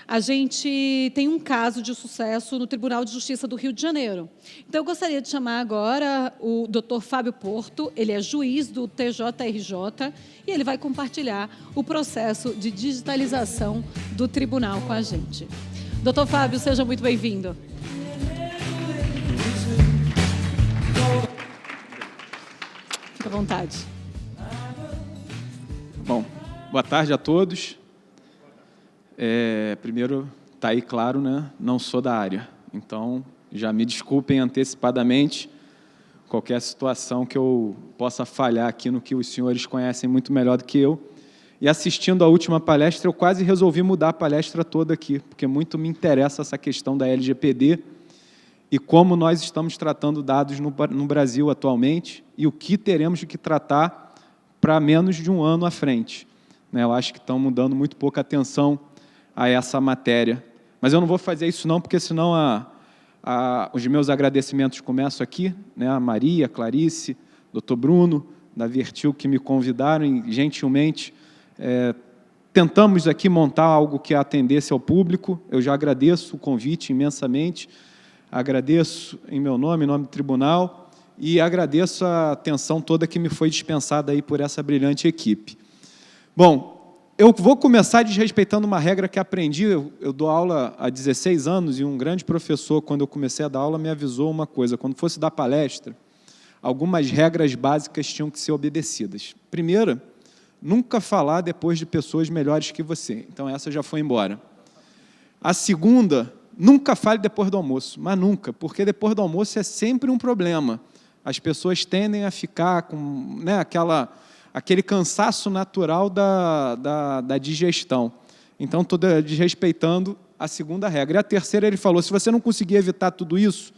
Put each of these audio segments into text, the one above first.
a gente tem um caso de sucesso no Tribunal de Justiça do Rio de Janeiro. Então, eu gostaria de chamar agora o Dr. Fábio Porto, ele é juiz do TJRJ, e ele vai compartilhar o processo de digitalização do tribunal com a gente. Dr. Fábio, seja muito bem-vindo. Fique à vontade. Bom, boa tarde a todos. Primeiro, está aí claro, né? Não sou da área, então já me desculpem antecipadamente qualquer situação que eu possa falhar aqui no que os senhores conhecem muito melhor do que eu. E assistindo a última palestra, eu quase resolvi mudar a palestra toda aqui, porque muito me interessa essa questão da LGPD e como nós estamos tratando dados no Brasil atualmente e o que teremos de que tratar para menos de um ano à frente. Eu acho que estão dando muito pouca atenção a essa matéria. Mas eu não vou fazer isso não, porque senão os meus agradecimentos começam aqui, né? A Maria, a Clarice, Dr. Bruno, da Vertil, que me convidaram e, gentilmente, tentamos aqui montar algo que atendesse ao público. Eu já agradeço o convite imensamente, agradeço em meu nome, em nome do tribunal, e agradeço a atenção toda que me foi dispensada aí por essa brilhante equipe. Bom, eu vou começar desrespeitando uma regra que aprendi. Eu dou aula há 16 anos e um grande professor, quando eu comecei a dar aula, me avisou uma coisa. Quando fosse dar palestra, algumas regras básicas tinham que ser obedecidas. Primeira, nunca falar depois de pessoas melhores que você. Então, essa já foi embora. A segunda, nunca fale depois do almoço, mas nunca, porque depois do almoço é sempre um problema. As pessoas tendem a ficar com, né, aquele cansaço natural da digestão. Então, estou desrespeitando a segunda regra. E a terceira, ele falou, se você não conseguir evitar tudo isso,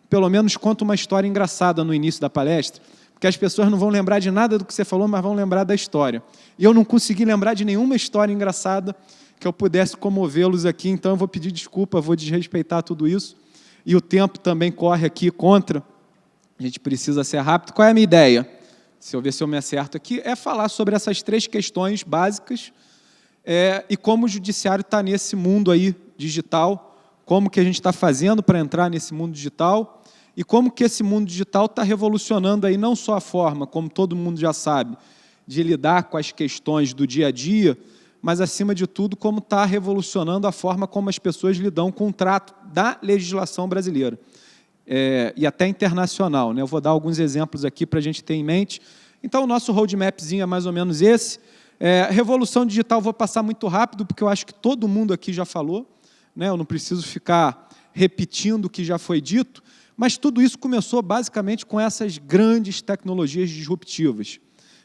pelo menos conta uma história engraçada no início da palestra, porque as pessoas não vão lembrar de nada do que você falou, mas vão lembrar da história. E eu não consegui lembrar de nenhuma história engraçada que eu pudesse comovê-los aqui, então eu vou pedir desculpa, vou desrespeitar tudo isso. E o tempo também corre aqui contra. A gente precisa ser rápido. Qual é a minha ideia? Se eu ver se eu me acerto aqui, é falar sobre essas três questões básicas e como o judiciário está nesse mundo aí digital, como que a gente está fazendo para entrar nesse mundo digital e como que esse mundo digital está revolucionando aí não só a forma, como todo mundo já sabe, de lidar com as questões do dia a dia, mas, acima de tudo, como está revolucionando a forma como as pessoas lidam com o trato da legislação brasileira. E até internacional, né? Eu vou dar alguns exemplos aqui para a gente ter em mente. Então, o nosso roadmapzinho é mais ou menos esse. Revolução digital, vou passar muito rápido, porque eu acho que todo mundo aqui já falou, né? Eu não preciso ficar repetindo o que já foi dito, mas tudo isso começou basicamente com essas grandes tecnologias disruptivas,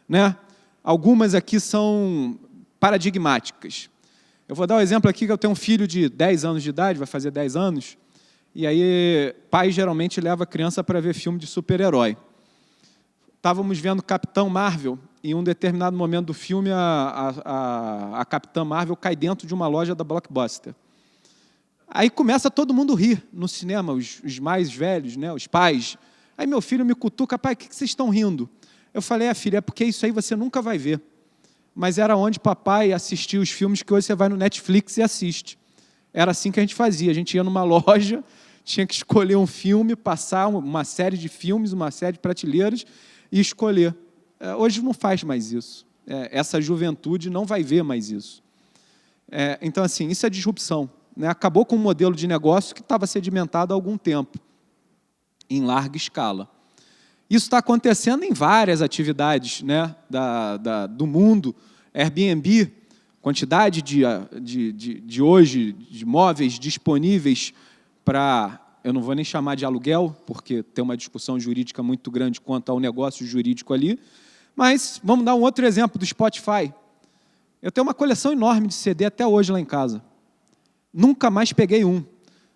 né? Algumas aqui são paradigmáticas. Eu vou dar um exemplo aqui, que eu tenho um filho de 10 anos de idade, vai fazer 10 anos, e aí, pai geralmente leva a criança para ver filme de super-herói. Estávamos vendo Capitão Marvel, e em um determinado momento do filme, a Capitã Marvel cai dentro de uma loja da Blockbuster. Aí começa todo mundo a rir no cinema, os mais velhos, né, os pais. Aí meu filho me cutuca, pai, o que vocês estão rindo? Eu falei, filha, é porque isso aí você nunca vai ver. Mas era onde papai assistia os filmes que hoje você vai no Netflix e assiste. Era assim que a gente fazia, a gente ia numa loja, tinha que escolher um filme, passar uma série de filmes, uma série de prateleiras e escolher. Hoje não faz mais isso. Essa juventude não vai ver mais isso. Então, assim, isso é disrupção, né? Acabou com um modelo de negócio que estava sedimentado há algum tempo, em larga escala. Isso está acontecendo em várias atividades, né, do mundo. Airbnb, quantidade de hoje de imóveis disponíveis para, eu não vou nem chamar de aluguel, porque tem uma discussão jurídica muito grande quanto ao negócio jurídico ali, mas vamos dar um outro exemplo do Spotify. Eu tenho uma coleção enorme de CD até hoje lá em casa. Nunca mais peguei um,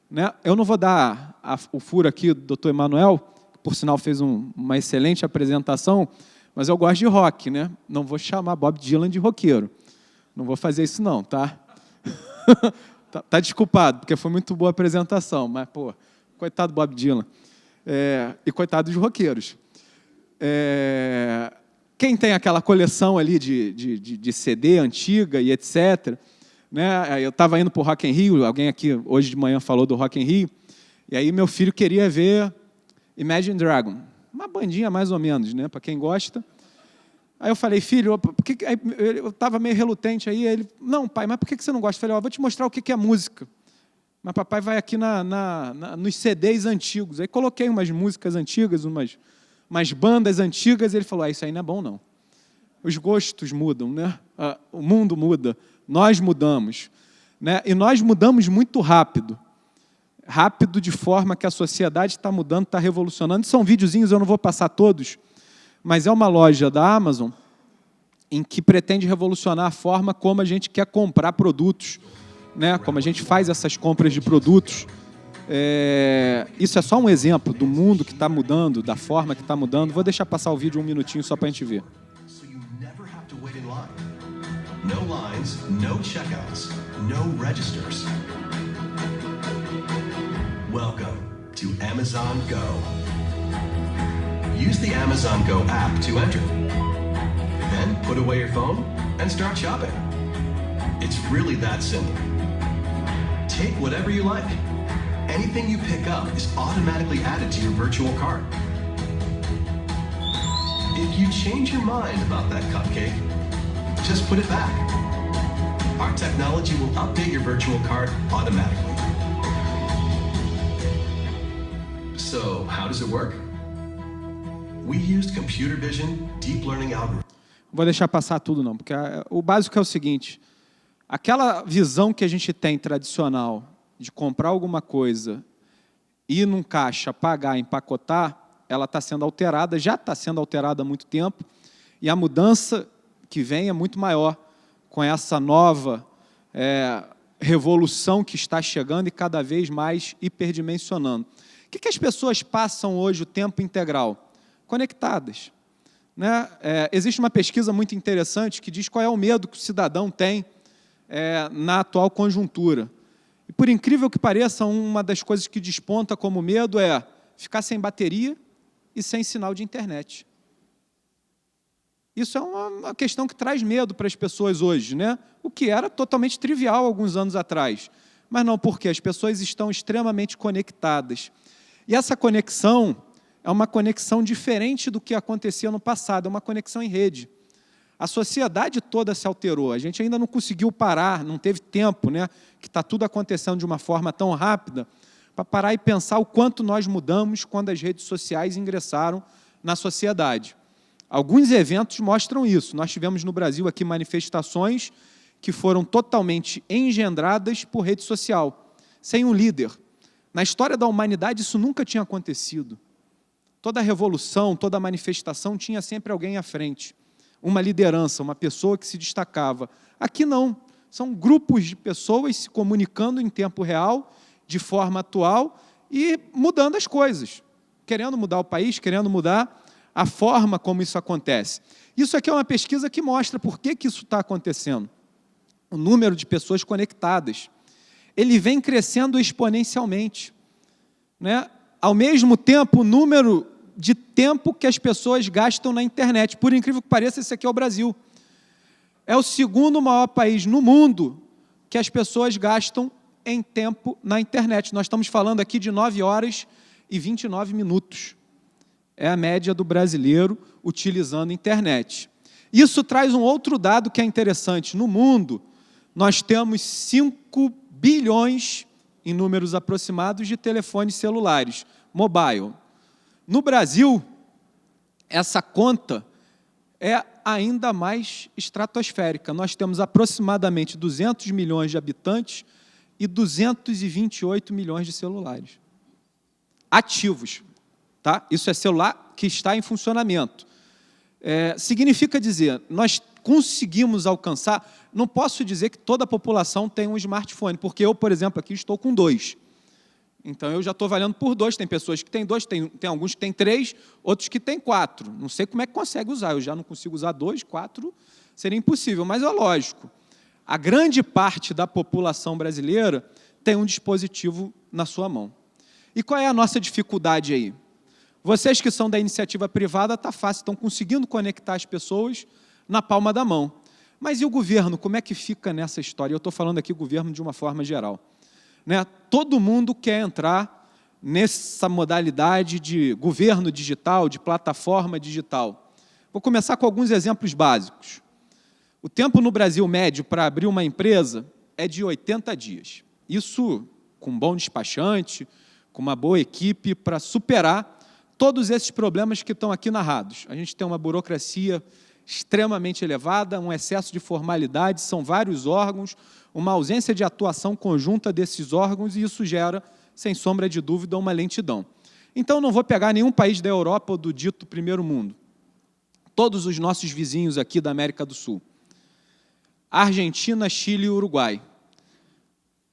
né? Eu não vou dar o furo aqui do Dr. Emanuel, que por sinal fez uma excelente apresentação, mas eu gosto de rock, né? Não vou chamar Bob Dylan de roqueiro. Não vou fazer isso não, tá? Tá desculpado, porque foi muito boa a apresentação, mas, pô, coitado do Bob Dylan. E coitado dos roqueiros. Quem tem aquela coleção ali de CD antiga e etc., né? Eu estava indo para o Rock in Rio, alguém aqui hoje de manhã falou do Rock in Rio, e aí meu filho queria ver Imagine Dragon, uma bandinha mais ou menos, né? Para quem gosta. Aí eu falei, filho, eu estava meio relutante aí, ele, não, pai, mas por que você não gosta? Eu falei, vou te mostrar o que é música. Mas papai vai aqui nos CDs antigos. Aí coloquei umas músicas antigas, umas bandas antigas, e ele falou, isso aí não é bom, não. Os gostos mudam, né? O mundo muda, nós mudamos, né? E nós mudamos muito rápido. Rápido de forma que a sociedade está mudando, está revolucionando. São videozinhos, eu não vou passar todos, mas é uma loja da Amazon em que pretende revolucionar a forma como a gente quer comprar produtos, né? Como a gente faz essas compras de produtos. Isso é só um exemplo do mundo que está mudando, da forma que está mudando. Vou deixar passar o vídeo um minutinho só para a gente ver. No lines, no checkouts, no registers. Welcome to Amazon Go. Use the Amazon Go app to enter. Then put away your phone and start shopping. It's really that simple. Take whatever you like. Anything you pick up is automatically added to your virtual cart. If you change your mind about that cupcake, just put it back. Our technology will update your virtual cart automatically. So, how does it work? We used computer vision, deep learning algorithms. Vou deixar passar tudo não, porque o básico é o seguinte, aquela visão que a gente tem tradicional de comprar alguma coisa, ir num caixa, pagar, empacotar, ela está sendo alterada, já está sendo alterada há muito tempo, e a mudança que vem é muito maior com essa nova revolução que está chegando e cada vez mais hiperdimensionando. O que as pessoas passam hoje o tempo integral? Conectadas. Né? Existe uma pesquisa muito interessante que diz qual é o medo que o cidadão tem na atual conjuntura. E, por incrível que pareça, uma das coisas que desponta como medo é ficar sem bateria e sem sinal de internet. Isso é uma questão que traz medo para as pessoas hoje, né? O que era totalmente trivial alguns anos atrás. Mas não, porque as pessoas estão extremamente conectadas. E essa conexão é uma conexão diferente do que acontecia no passado, é uma conexão em rede. A sociedade toda se alterou, a gente ainda não conseguiu parar, não teve tempo, né, que está tudo acontecendo de uma forma tão rápida, para parar e pensar o quanto nós mudamos quando as redes sociais ingressaram na sociedade. Alguns eventos mostram isso. Nós tivemos no Brasil aqui manifestações que foram totalmente engendradas por rede social, sem um líder. Na história da humanidade isso nunca tinha acontecido. Toda revolução, toda manifestação tinha sempre alguém à frente. Uma liderança, uma pessoa que se destacava. Aqui não. São grupos de pessoas se comunicando em tempo real, de forma atual, e mudando as coisas. Querendo mudar o país, querendo mudar a forma como isso acontece. Isso aqui é uma pesquisa que mostra por que isso está acontecendo. O número de pessoas conectadas, ele vem crescendo exponencialmente, né? Ao mesmo tempo, o número de tempo que as pessoas gastam na internet. Por incrível que pareça, esse aqui é o Brasil. É o segundo maior país no mundo que as pessoas gastam em tempo na internet. Nós estamos falando aqui de 9 horas e 29 minutos. É a média do brasileiro utilizando a internet. Isso traz um outro dado que é interessante. No mundo, nós temos 5 bilhões, em números aproximados, de telefones celulares, mobile. No Brasil, essa conta é ainda mais estratosférica. Nós temos aproximadamente 200 milhões de habitantes e 228 milhões de celulares ativos. Tá? Isso é celular que está em funcionamento. Significa dizer, nós conseguimos alcançar, não posso dizer que toda a população tem um smartphone, porque eu, por exemplo, aqui estou com 2. Então, eu já estou valendo por 2, tem pessoas que têm 2, tem alguns que têm 3, outros que têm 4. Não sei como é que consegue usar, eu já não consigo usar 2, 4, seria impossível, mas é lógico. A grande parte da população brasileira tem um dispositivo na sua mão. E qual é a nossa dificuldade aí? Vocês que são da iniciativa privada, está fácil, estão conseguindo conectar as pessoas na palma da mão. Mas e o governo, como é que fica nessa história? Eu estou falando aqui governo de uma forma geral. Né? Todo mundo quer entrar nessa modalidade de governo digital, de plataforma digital. Vou começar com alguns exemplos básicos. O tempo no Brasil médio para abrir uma empresa é de 80 dias. Isso com um bom despachante, com uma boa equipe para superar todos esses problemas que estão aqui narrados. A gente tem uma burocracia extremamente elevada, um excesso de formalidades, são vários órgãos, uma ausência de atuação conjunta desses órgãos, e isso gera, sem sombra de dúvida, uma lentidão. Então, não vou pegar nenhum país da Europa ou do dito primeiro mundo. Todos os nossos vizinhos aqui da América do Sul, Argentina, Chile e Uruguai,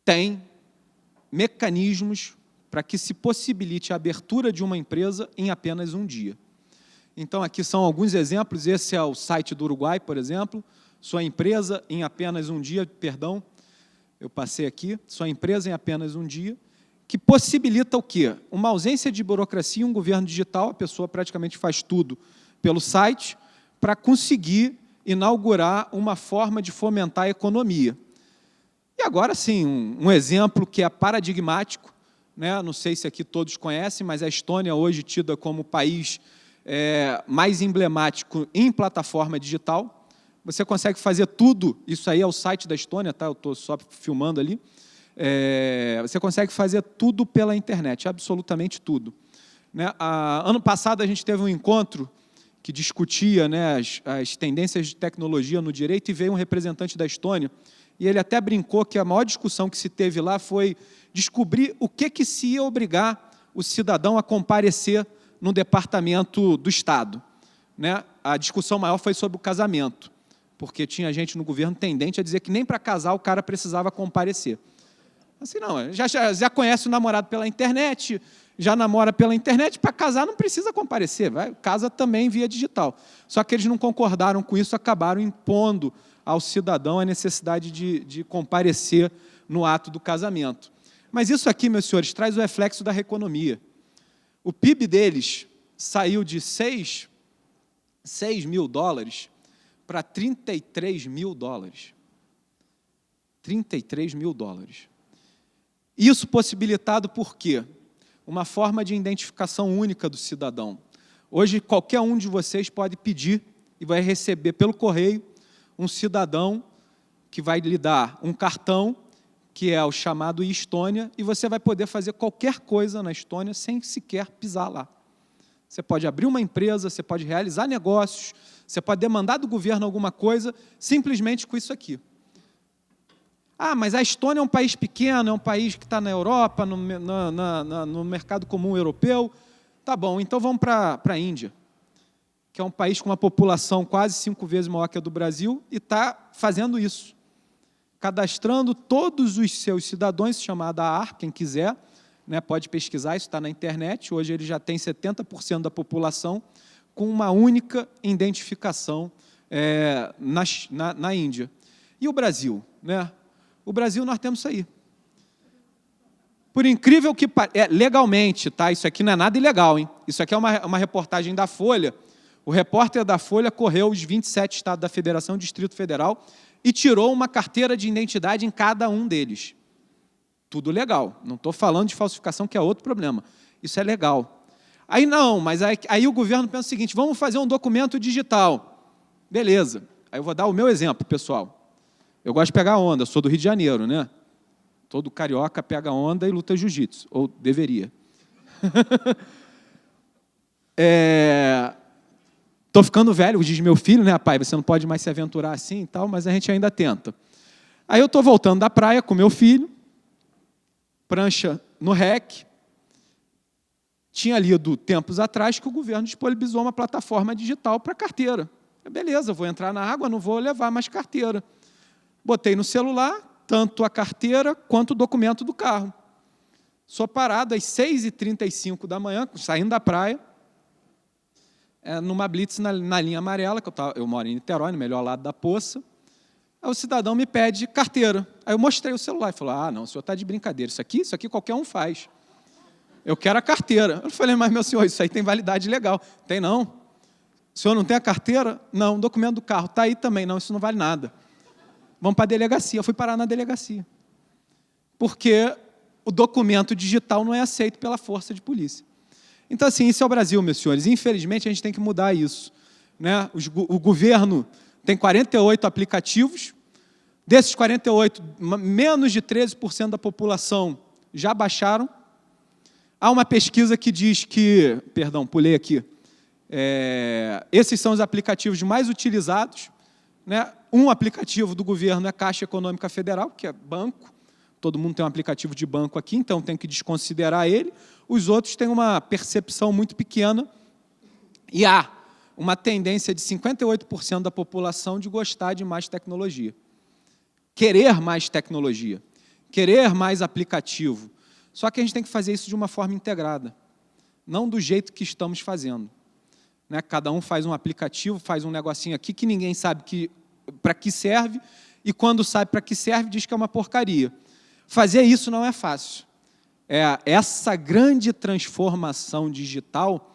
têm mecanismos para que se possibilite a abertura de uma empresa em apenas um dia. Então, aqui são alguns exemplos. Esse é o site do Uruguai, por exemplo. Sua empresa em apenas um dia, perdão, eu passei aqui, sua empresa em apenas um dia, que possibilita o quê? Uma ausência de burocracia, um governo digital, a pessoa praticamente faz tudo pelo site, para conseguir inaugurar uma forma de fomentar a economia. E agora, sim, um exemplo que é paradigmático, né? Não sei se aqui todos conhecem, mas a Estônia, hoje tida como o país mais emblemático em plataforma digital. Você consegue fazer tudo, isso aí é o site da Estônia, tá? Eu estou só filmando ali. Você consegue fazer tudo pela internet, absolutamente tudo. Né? Ano passado a gente teve um encontro que discutia, né, as tendências de tecnologia no direito, e veio um representante da Estônia, e ele até brincou que a maior discussão que se teve lá foi descobrir o que se ia obrigar o cidadão a comparecer no departamento do Estado. Né? A discussão maior foi sobre o casamento, porque tinha gente no governo tendente a dizer que nem para casar o cara precisava comparecer. Assim, não, já conhece o namorado pela internet, já namora pela internet, para casar não precisa comparecer, casa também via digital. Só que eles não concordaram com isso, acabaram impondo ao cidadão a necessidade de comparecer no ato do casamento. Mas isso aqui, meus senhores, traz o reflexo da economia. O PIB deles saiu de 6 mil dólares para 33 mil dólares. 33 mil dólares. Isso possibilitado por quê? Uma forma de identificação única do cidadão. Hoje, qualquer um de vocês pode pedir e vai receber pelo correio um cidadão que vai lhe dar um cartão, que é o chamado Estônia, e você vai poder fazer qualquer coisa na Estônia sem sequer pisar lá. Você pode abrir uma empresa, você pode realizar negócios, você pode demandar do governo alguma coisa, simplesmente com isso aqui. Ah, mas a Estônia é um país pequeno, é um país que está na Europa, no mercado comum europeu. Tá bom, então vamos para a Índia, que é um país com uma população quase 5 vezes maior que a do Brasil, e está fazendo isso, cadastrando todos os seus cidadãos, chamada AAR, quem quiser, né, pode pesquisar, isso está na internet. Hoje ele já tem 70% da população com uma única identificação na Índia. E o Brasil? Né? O Brasil, nós temos isso aí. Por incrível que pareça, legalmente, tá? Isso aqui não é nada ilegal, hein? Isso aqui é uma reportagem da Folha. O repórter da Folha correu os 27 estados da Federação, Distrito Federal, e tirou uma carteira de identidade em cada um deles. Tudo legal. Não estou falando de falsificação, que é outro problema. Isso é legal. Aí não, mas aí o governo pensa o seguinte: vamos fazer um documento digital. Beleza. Aí eu vou dar o meu exemplo, pessoal. Eu gosto de pegar onda, sou do Rio de Janeiro, né? Todo carioca pega onda e luta jiu-jitsu, ou deveria. Estou ficando velho, diz meu filho, né, pai? Você não pode mais se aventurar assim e tal, mas a gente ainda tenta. Aí eu estou voltando da praia com meu filho, prancha no REC. Tinha lido tempos atrás que o governo disponibilizou uma plataforma digital para carteira. Beleza, vou entrar na água, não vou levar mais carteira. Botei no celular tanto a carteira quanto o documento do carro. Sou parado às 6h35 da manhã, saindo da praia, numa blitz na linha amarela, que eu moro em Niterói, no melhor lado da poça. Aí o cidadão me pede carteira. Aí eu mostrei o celular e falou: ah, não, o senhor está de brincadeira, isso aqui qualquer um faz. Eu quero a carteira. Eu falei: mas, meu senhor, isso aí tem validade legal. Tem não. O senhor não tem a carteira? Não. Documento do carro está aí também? Não, isso não vale nada. Vamos para a delegacia. Eu fui parar na delegacia. Porque o documento digital não é aceito pela força de polícia. Então, assim, isso é o Brasil, meus senhores. Infelizmente, a gente tem que mudar isso, né? O governo tem 48 aplicativos. Desses 48, menos de 13% da população já baixaram. Há uma pesquisa que diz que... Perdão, pulei aqui. Esses são os aplicativos mais utilizados, né? Um aplicativo do governo é a Caixa Econômica Federal, que é banco. Todo mundo tem um aplicativo de banco aqui, então tem que desconsiderar ele. Os outros têm uma percepção muito pequena e há uma tendência de 58% da população de gostar de mais tecnologia. Querer mais tecnologia, querer mais aplicativo. Só que a gente tem que fazer isso de uma forma integrada, não do jeito que estamos fazendo. Né? Cada um faz um aplicativo, faz um negocinho aqui que ninguém sabe para que serve, e quando sabe para que serve, diz que é uma porcaria. Fazer isso não é fácil. Essa grande transformação digital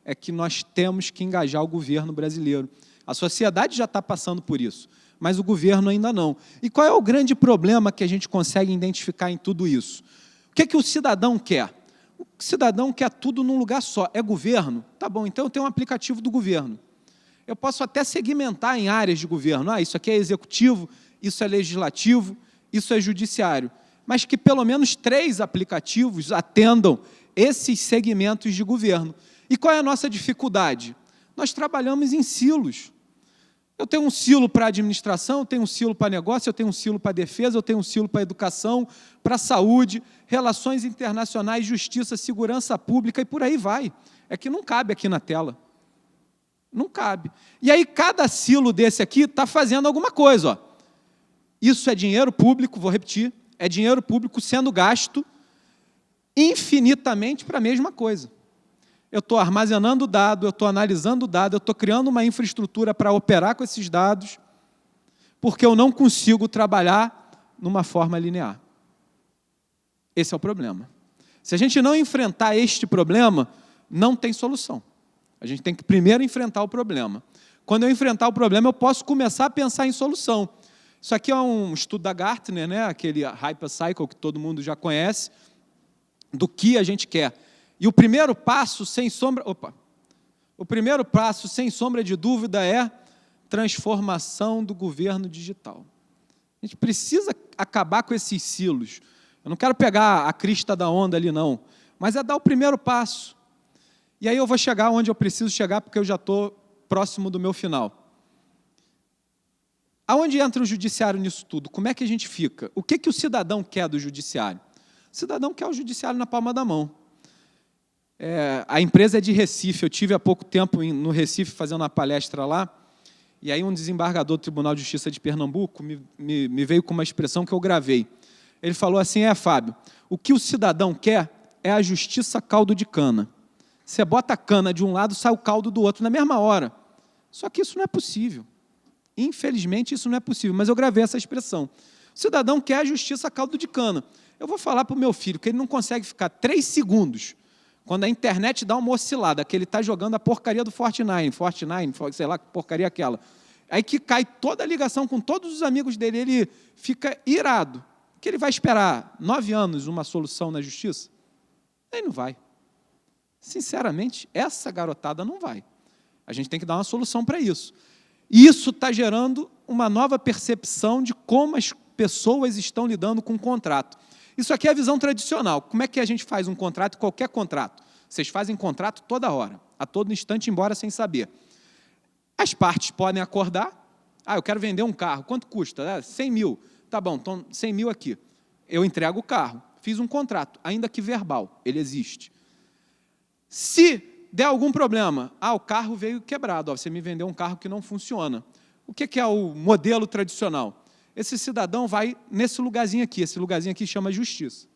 é que nós temos que engajar o governo brasileiro. A sociedade já está passando por isso, mas o governo ainda não. E qual é o grande problema que a gente consegue identificar em tudo isso? O que é que o cidadão quer? O cidadão quer tudo num lugar só. É governo? Tá bom, então eu tenho um aplicativo do governo. Eu posso até segmentar em áreas de governo. Isso aqui é executivo, isso é legislativo, isso é judiciário. Mas que pelo menos 3 aplicativos atendam esses segmentos de governo. E qual é a nossa dificuldade? Nós trabalhamos em silos. Eu tenho um silo para a administração, eu tenho um silo para negócio, eu tenho um silo para a defesa, eu tenho um silo para a educação, para a saúde, relações internacionais, justiça, segurança pública e por aí vai. É que não cabe aqui na tela. Não cabe. E aí cada silo desse aqui está fazendo alguma coisa. Ó. Isso é dinheiro público, vou repetir, é dinheiro público sendo gasto infinitamente para a mesma coisa. Eu estou armazenando dado, eu estou analisando dado, eu estou criando uma infraestrutura para operar com esses dados, porque eu não consigo trabalhar numa forma linear. Esse é o problema. Se a gente não enfrentar este problema, não tem solução. A gente tem que primeiro enfrentar o problema. Quando eu enfrentar o problema, eu posso começar a pensar em solução. Isso aqui é um estudo da Gartner, né? Aquele Hypercycle que todo mundo já conhece, do que a gente quer. E o primeiro passo, sem sombra de dúvida, é transformação do governo digital. A gente precisa acabar com esses silos. Eu não quero pegar a crista da onda ali, não, mas é dar o primeiro passo. E aí eu vou chegar onde eu preciso chegar, porque eu já estou próximo do meu final. Aonde entra o judiciário nisso tudo? Como é que a gente fica? O que o cidadão quer do judiciário? O cidadão quer o judiciário na palma da mão. A empresa é de Recife, eu tive há pouco tempo no Recife fazendo uma palestra lá, e aí um desembargador do Tribunal de Justiça de Pernambuco me veio com uma expressão que eu gravei. Ele falou assim, Fábio, o que o cidadão quer é a justiça caldo de cana. Você bota a cana de um lado, sai o caldo do outro na mesma hora. Só que isso não é possível. Infelizmente, isso não é possível, mas eu gravei essa expressão. O cidadão quer a justiça caldo de cana. Eu vou falar para o meu filho que ele não consegue ficar 3 segundos quando a internet dá uma oscilada, que ele está jogando a porcaria do Fortnite, sei lá, que porcaria aquela. Aí que cai toda a ligação com todos os amigos dele, ele fica irado. Que ele vai esperar 9 anos uma solução na justiça? Ele não vai. Sinceramente, essa garotada não vai. A gente tem que dar uma solução para isso. Isso está gerando uma nova percepção de como as pessoas estão lidando com o contrato. Isso aqui é a visão tradicional. Como é que a gente faz um contrato, qualquer contrato? Vocês fazem contrato toda hora, a todo instante, embora sem saber. As partes podem acordar. Eu quero vender um carro. Quanto custa? 100 mil. Tá bom, então 100 mil aqui. Eu entrego o carro. Fiz um contrato, ainda que verbal. Ele existe. Se der algum problema, o carro veio quebrado, você me vendeu um carro que não funciona. O que é o modelo tradicional? Esse cidadão vai nesse lugarzinho aqui, esse lugarzinho aqui chama justiça.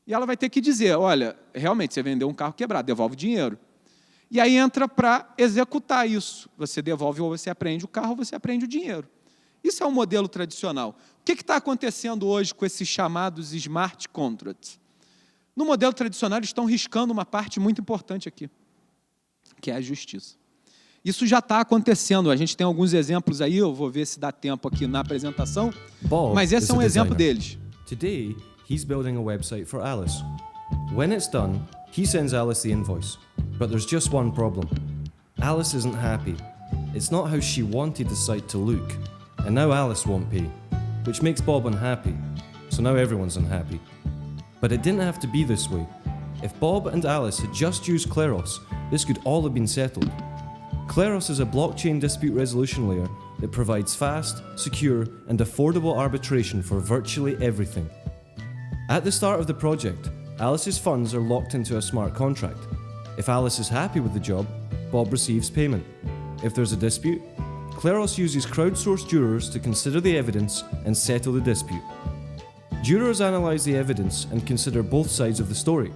E ela vai ter que dizer, olha, realmente, você vendeu um carro quebrado, devolve o dinheiro. E aí entra para executar isso. Você devolve ou você apreende o carro ou você apreende o dinheiro. Isso é um modelo tradicional. O que está acontecendo hoje com esses chamados smart contracts? No modelo tradicional, eles estão riscando uma parte muito importante aqui, que é a justiça. Isso já está acontecendo. A gente tem alguns exemplos aí, eu vou ver se dá tempo aqui na apresentação, mas esse é um exemplo deles. Today, he's building a website for Alice. When it's done, he sends Alice the invoice. But there's just one problem. Alice isn't happy. It's not how she wanted the site to look. And now Alice won't pay, which makes Bob unhappy. So now everyone's unhappy. But it didn't have to be this way. If Bob and Alice had just used Kleros, this could all have been settled. Kleros is a blockchain dispute resolution layer that provides fast, secure, and affordable arbitration for virtually everything. At the start of the project, Alice's funds are locked into a smart contract. If Alice is happy with the job, Bob receives payment. If there's a dispute, Kleros uses crowdsourced jurors to consider the evidence and settle the dispute. Jurors analyse the evidence and consider both sides of the story.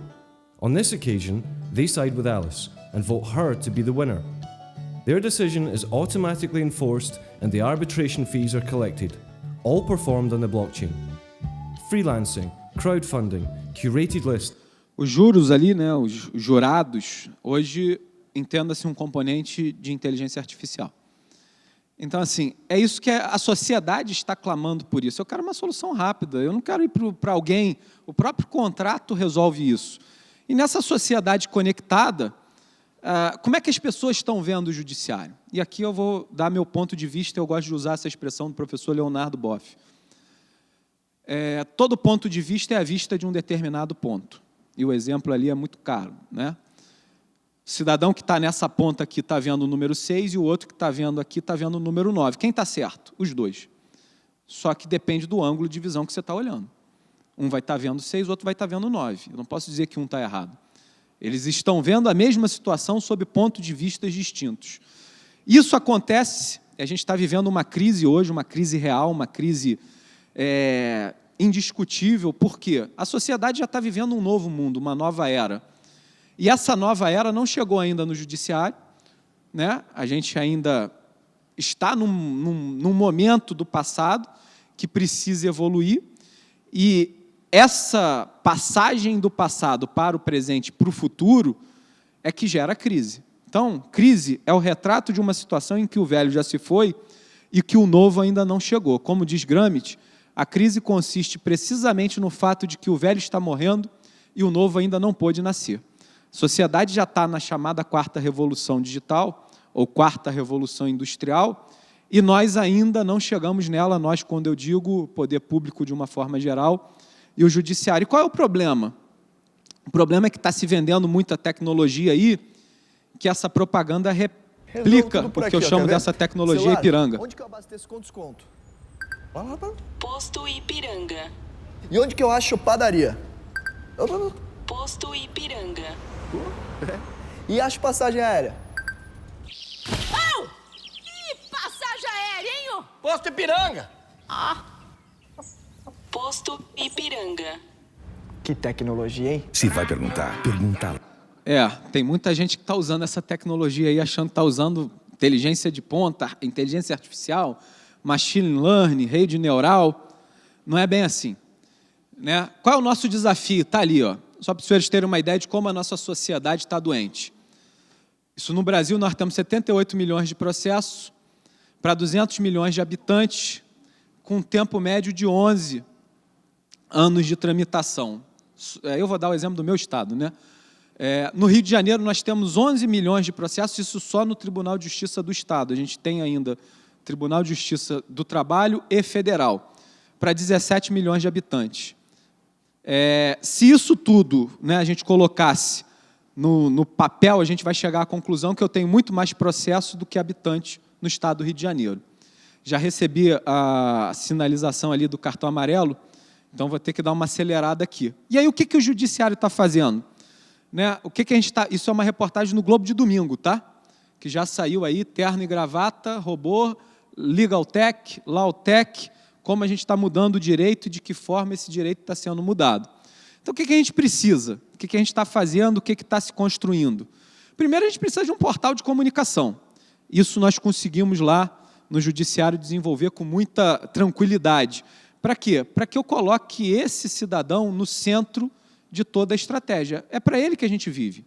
On this occasion, they side with Alice and vote her to be the winner. Their decision is automatically enforced and the arbitration fees are collected, all performed on the blockchain. Freelancing, crowdfunding, curated list. Os juros ali, né, os jurados, hoje entenda-se um componente de inteligência artificial. Então, assim, é isso que a sociedade está clamando por isso. Eu quero uma solução rápida, eu não quero ir para alguém, o próprio contrato resolve isso. E nessa sociedade conectada, como é que as pessoas estão vendo o judiciário? E aqui eu vou dar meu ponto de vista, eu gosto de usar essa expressão do professor Leonardo Boff. Todo ponto de vista é a vista de um determinado ponto. E o exemplo ali é muito claro, né? O cidadão que está nessa ponta aqui está vendo o número 6 e o outro que está vendo aqui está vendo o número 9. Quem está certo? Os dois. Só que depende do ângulo de visão que você está olhando. Um vai estar vendo 6, o outro vai estar vendo 9. Eu não posso dizer que um está errado. Eles estão vendo a mesma situação sob pontos de vista distintos. Isso acontece, a gente está vivendo uma crise hoje, uma crise real, uma crise indiscutível, porque a sociedade já está vivendo um novo mundo, uma nova era. E essa nova era não chegou ainda no judiciário, né? A gente ainda está num momento do passado que precisa evoluir, e essa passagem do passado para o presente, para o futuro, é que gera crise. Então, crise é o retrato de uma situação em que o velho já se foi e que o novo ainda não chegou. Como diz Gramsci, a crise consiste precisamente no fato de que o velho está morrendo e o novo ainda não pôde nascer. A sociedade já está na chamada quarta revolução digital, ou quarta revolução industrial, e nós ainda não chegamos nela, nós, quando eu digo poder público de uma forma geral, e o judiciário. E qual é o problema? O problema é que está se vendendo muita tecnologia aí, que essa propaganda replica o que eu chamo dessa tecnologia Ipiranga. Onde que eu abasteço com desconto? Lá. Posto Ipiranga. E onde que eu acho padaria? Posto Ipiranga. E acho passagem aérea? Oh! Ih, passagem aérea, hein? Posto Ipiranga! Posto Ipiranga. Que tecnologia, hein? Se vai perguntar, pergunta. Tem muita gente que está usando essa tecnologia aí, achando que está usando inteligência de ponta, inteligência artificial, machine learning, rede neural. Não é bem assim, né? Qual é o nosso desafio? Está ali, ó. Só para os senhores terem uma ideia de como a nossa sociedade está doente. Isso no Brasil, nós temos 78 milhões de processos para 200 milhões de habitantes, com um tempo médio de 11 anos de tramitação. Eu vou dar o exemplo do meu estado, né? No Rio de Janeiro, nós temos 11 milhões de processos, isso só no Tribunal de Justiça do Estado. A gente tem ainda Tribunal de Justiça do Trabalho e Federal, para 17 milhões de habitantes. Se isso tudo, né, a gente colocasse no papel, a gente vai chegar à conclusão que eu tenho muito mais processo do que habitante no estado do Rio de Janeiro. Já recebi a sinalização ali do cartão amarelo, então vou ter que dar uma acelerada aqui. E aí, o que o judiciário está fazendo? Né? O que a gente está... Isso é uma reportagem no Globo de domingo, tá? Que já saiu aí, terno e gravata, robô, Legal Tech, Law Tech, como a gente está mudando o direito e de que forma esse direito está sendo mudado. Então, o que a gente precisa? O que a gente está fazendo? O que está se construindo? Primeiro, a gente precisa de um portal de comunicação. Isso nós conseguimos lá no Judiciário desenvolver com muita tranquilidade. Para quê? Para que eu coloque esse cidadão no centro de toda a estratégia. É para ele que a gente vive.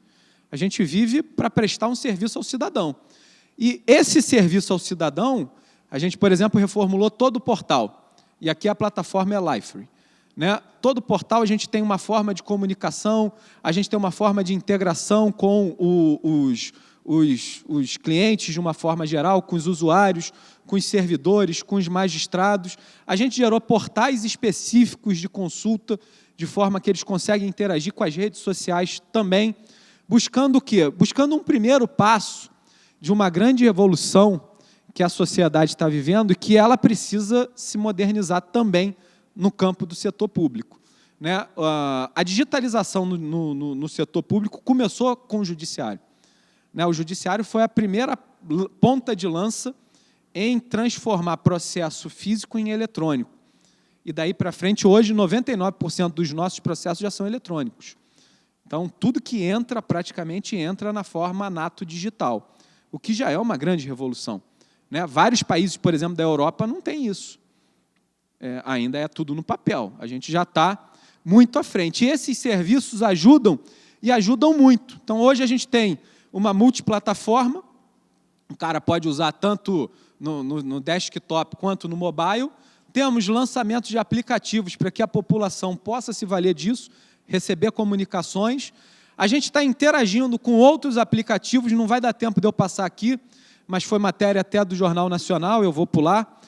A gente vive para prestar um serviço ao cidadão. E esse serviço ao cidadão, a gente, por exemplo, reformulou todo o portal. E aqui a plataforma é Lifery. Né? Todo portal a gente tem uma forma de comunicação, a gente tem uma forma de integração com os clientes de uma forma geral, com os usuários, com os servidores, com os magistrados. A gente gerou portais específicos de consulta, de forma que eles conseguem interagir com as redes sociais também, buscando o quê? Buscando um primeiro passo de uma grande evolução que a sociedade está vivendo e que ela precisa se modernizar também no campo do setor público. Né? A digitalização no setor público começou com o judiciário. Né? O judiciário foi a primeira ponta de lança em transformar processo físico em eletrônico. E daí para frente, hoje, 99% dos nossos processos já são eletrônicos. Então, tudo que entra, praticamente entra na forma anato digital, o que já é uma grande revolução. Né? Vários países, por exemplo, da Europa, não têm isso. Ainda é tudo no papel. A gente já está muito à frente. E esses serviços ajudam, e ajudam muito. Então, hoje a gente tem uma multiplataforma, o cara pode usar tanto no desktop quanto no mobile. Temos lançamentos de aplicativos para que a população possa se valer disso, receber comunicações. A gente está interagindo com outros aplicativos, não vai dar tempo de eu passar aqui, mas foi matéria até do Jornal Nacional, eu vou pular.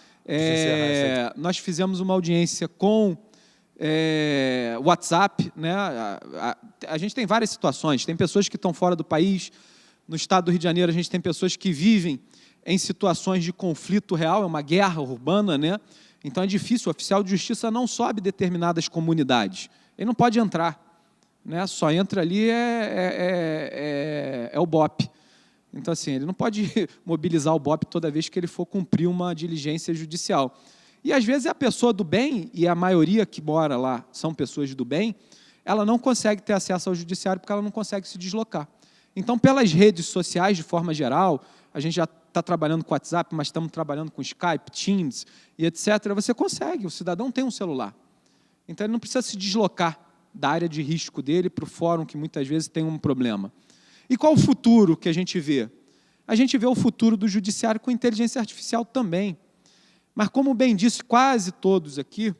Nós fizemos uma audiência com WhatsApp. Né? A gente tem várias situações, tem pessoas que estão fora do país. No estado do Rio de Janeiro, a gente tem pessoas que vivem em situações de conflito real, é uma guerra urbana, né? Então é difícil, o oficial de justiça não sobe determinadas comunidades, ele não pode entrar, né? Só entra ali o BOP. Então, assim, ele não pode mobilizar o BOP toda vez que ele for cumprir uma diligência judicial. E, às vezes, a pessoa do bem, e a maioria que mora lá são pessoas do bem, ela não consegue ter acesso ao judiciário porque ela não consegue se deslocar. Então, pelas redes sociais, de forma geral, a gente já está trabalhando com WhatsApp, mas estamos trabalhando com Skype, Teams e etc. Você consegue, o cidadão tem um celular. Então, ele não precisa se deslocar da área de risco dele para o fórum, que muitas vezes tem um problema. E qual o futuro que a gente vê? A gente vê o futuro do judiciário com inteligência artificial também. Mas, como bem disse quase todos aqui,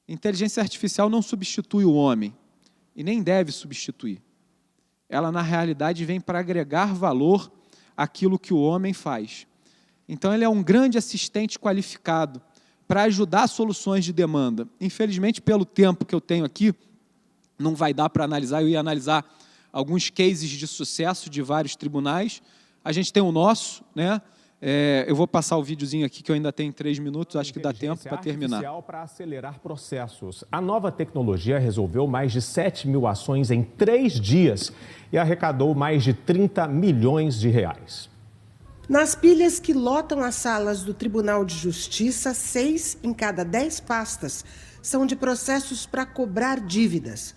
inteligência artificial não substitui o homem, e nem deve substituir. Ela, na realidade, vem para agregar valor àquilo que o homem faz. Então, ele é um grande assistente qualificado para ajudar soluções de demanda. Infelizmente, pelo tempo que eu tenho aqui, não vai dar para analisar, eu ia analisar alguns cases de sucesso de vários tribunais. A gente tem o nosso, né? Eu vou passar o videozinho aqui, que eu ainda tenho 3 minutos, acho que dá tempo para terminar. Para acelerar processos. A nova tecnologia resolveu mais de 7.000 ações em 3 dias e arrecadou mais de 30 milhões de reais. Nas pilhas que lotam as salas do Tribunal de Justiça, 6 em cada 10 pastas são de processos para cobrar dívidas.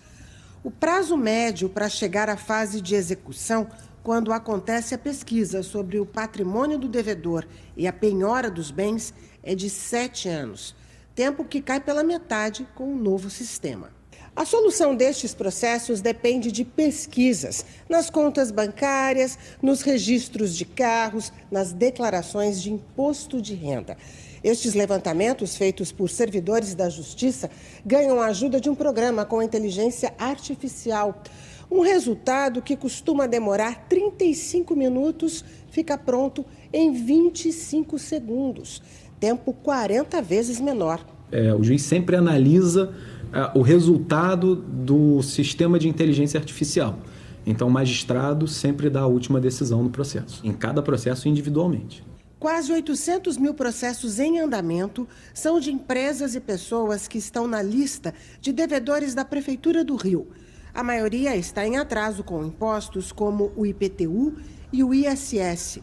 O prazo médio para chegar à fase de execução, quando acontece a pesquisa sobre o patrimônio do devedor e a penhora dos bens, é de 7 anos, tempo que cai pela metade com o novo sistema. A solução destes processos depende de pesquisas nas contas bancárias, nos registros de carros, nas declarações de imposto de renda. Estes levantamentos, feitos por servidores da Justiça, ganham a ajuda de um programa com inteligência artificial. Um resultado que costuma demorar 35 minutos fica pronto em 25 segundos, tempo 40 vezes menor. O juiz sempre analisa o resultado do sistema de inteligência artificial. Então, o magistrado sempre dá a última decisão no processo, em cada processo individualmente. Quase 800 mil processos em andamento são de empresas e pessoas que estão na lista de devedores da Prefeitura do Rio. A maioria está em atraso com impostos como o IPTU e o ISS.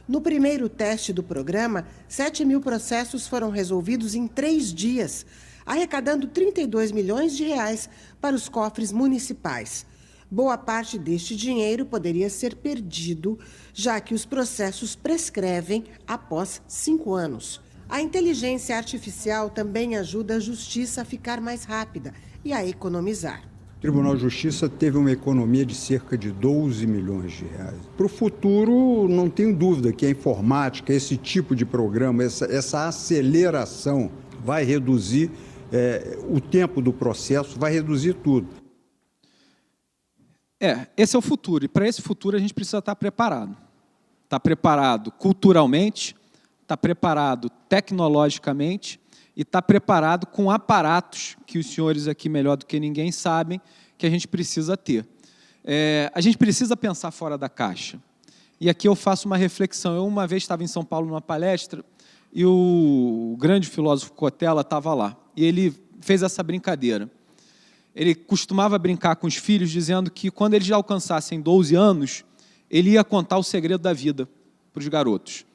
No primeiro teste do programa, 7.000 processos foram resolvidos em 3 dias, arrecadando 32 milhões de reais para os cofres municipais. Boa parte deste dinheiro poderia ser perdido, já que os processos prescrevem após 5 anos. A inteligência artificial também ajuda a justiça a ficar mais rápida e a economizar. Tribunal de Justiça teve uma economia de cerca de 12 milhões de reais. Para o futuro, não tenho dúvida que a informática, esse tipo de programa, essa aceleração vai reduzir o tempo do processo, vai reduzir tudo. Esse é o futuro, e para esse futuro a gente precisa estar preparado. Estar preparado culturalmente, estar preparado tecnologicamente e estar preparado com aparatos que os senhores aqui, melhor do que ninguém, sabem que a gente precisa ter. A gente precisa pensar fora da caixa. E aqui eu faço uma reflexão. Eu uma vez estava em São Paulo numa palestra e o grande filósofo Cortella estava lá. E ele fez essa brincadeira. Ele costumava brincar com os filhos dizendo que quando eles já alcançassem 12 anos, ele ia contar o segredo da vida para os garotos.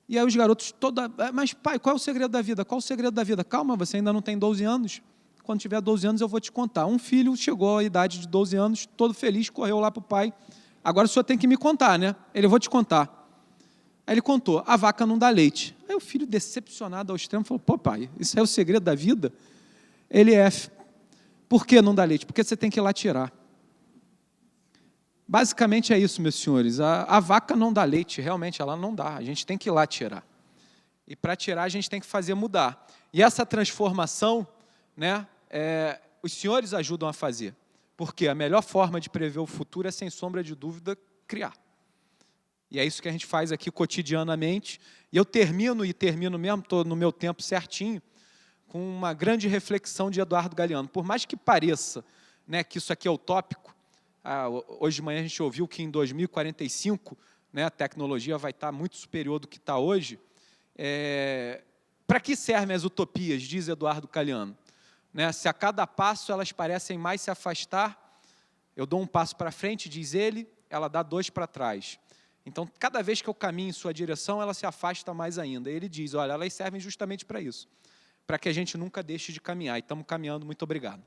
E aí os garotos, mas pai, qual é o segredo da vida? Qual é o segredo da vida? Calma, você ainda não tem 12 anos. Quando tiver 12 anos eu vou te contar. Um filho chegou à idade de 12 anos, todo feliz, correu lá para o pai. Agora o senhor tem que me contar, né? Ele, vou te contar. Aí ele contou, a vaca não dá leite. Aí o filho, decepcionado ao extremo, falou, pô pai, isso é o segredo da vida? Ele por que não dá leite? Porque você tem que ir lá tirar. Basicamente é isso, meus senhores. A vaca não dá leite, realmente ela não dá. A gente tem que ir lá tirar. E para tirar a gente tem que fazer mudar. E essa transformação, né, os senhores ajudam a fazer. Porque a melhor forma de prever o futuro é, sem sombra de dúvida, criar. E é isso que a gente faz aqui cotidianamente. E eu termino mesmo, estou no meu tempo certinho, com uma grande reflexão de Eduardo Galeano. Por mais que pareça, né, que isso aqui é utópico, hoje de manhã a gente ouviu que em 2045, né, a tecnologia vai estar muito superior do que está hoje. Para que servem as utopias, diz Eduardo Galeano? Né, se a cada passo elas parecem mais se afastar, eu dou um passo para frente, diz ele, ela dá 2 para trás. Então, cada vez que eu caminho em sua direção, ela se afasta mais ainda. E ele diz, olha, elas servem justamente para isso, para que a gente nunca deixe de caminhar. E estamos caminhando, muito obrigado.